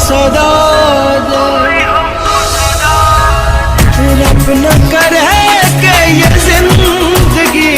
सदा दे। रब न करे कि ये जिंदगी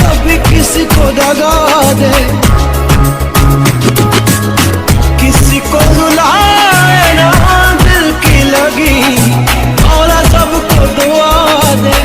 कभी किसी को दगा दे, किसी को रुलाए ना दिल की लगी, मौला सबको दुआ दे।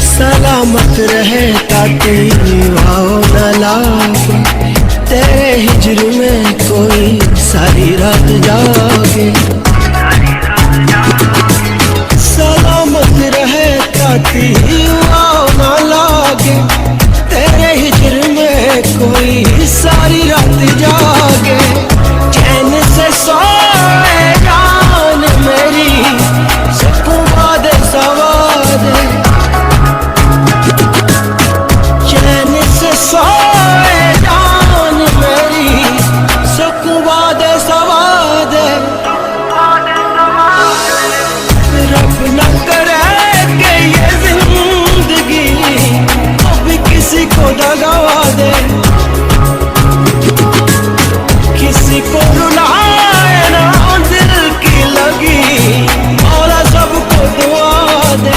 सलामत रहे ताकि वाओ न लागे, तेरे हिजर में कोई सारी रात जागे। सलामत रहे ताकि वाओ न लागे, तेरे हिजर में कोई सारी रात जागे। चैन से सोए जान मेरी, सुकून वादे सवादे। सोए जान मेरी, सुकून वादे सवादे। रब न करे कि ये जिंदगी कभी किसी को दगा दे, किसी को रुलाए ना दिल की लगी, मौला सबको दुआ दे।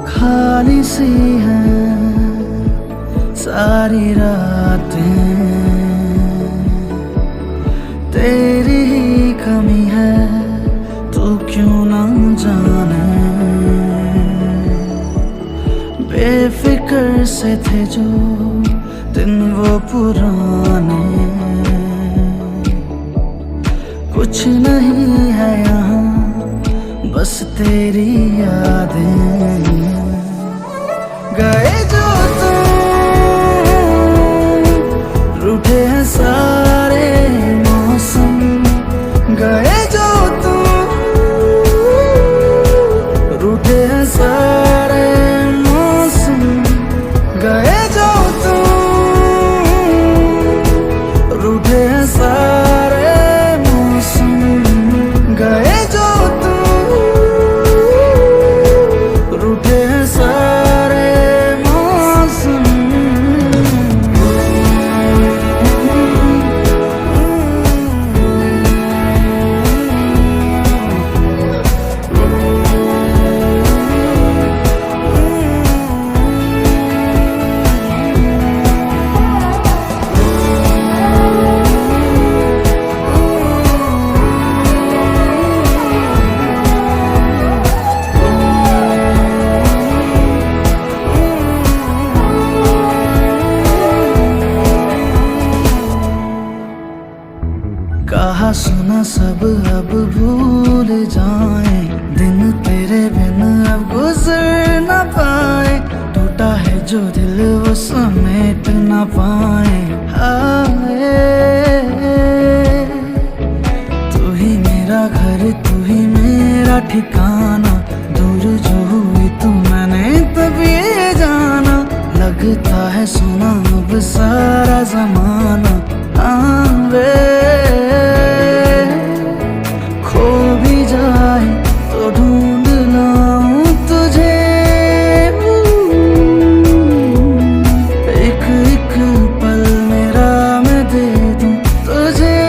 खाली सी है सारी रातें, तेरी ही कमी है तू क्यों ना जाने। बेफिक्र से थे जो दिन वो पुराने, कुछ नहीं है यहाँ बस तेरी यादें। गए जो तुम, रूठे हैं सारे मौसम। गए जो तुम, रूठे हैं सारे मौसम। गए जो तुम, रूठे हैं सारे मौसम। गए जो तुम, रूठे हैं सारे मौसम। कहा सुना सब अब भूल जाए, दिन तेरे बिन अब गुजर न पाए। टूटा है जो दिल वो समेट न पाए। हाय तू ही मेरा घर, तू ही मेरा ठिकाना। दूर जो हुई तू मैंने तब ये जाना। लगता है सुना अब सारा जमाना। हाँ वे खो भी जाए तो ढूंढ लाऊं तुझे। एक एक पल मेरा मैं दे दूं तुझे।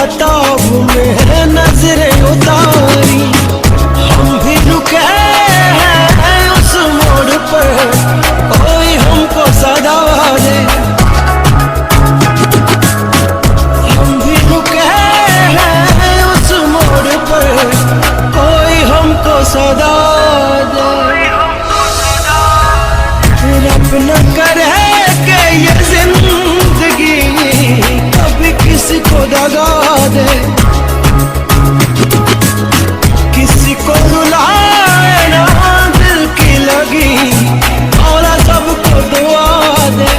महताब में नजरें उतारी, हम भी रुके हैं उस मोड़ पर, कोई हमको सदा दे। हम भी रुके हैं उस मोड़ पर, कोई हमको सदा दे। रब न करे कि ये जिंदगी कभी किसी को दगा दे, किसी को रुलाए ना दिल की लगी, मौला सबको दुआ दे।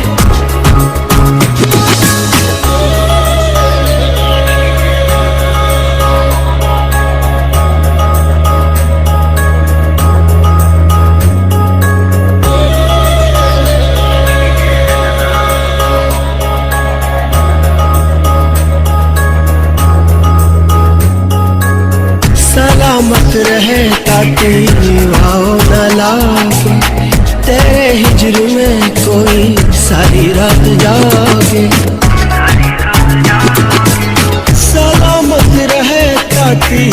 सलामत रहे ताकि वाओ न लागे, तेरे हिजर में कोई सारी रात जागे। सलामत रहे ताकि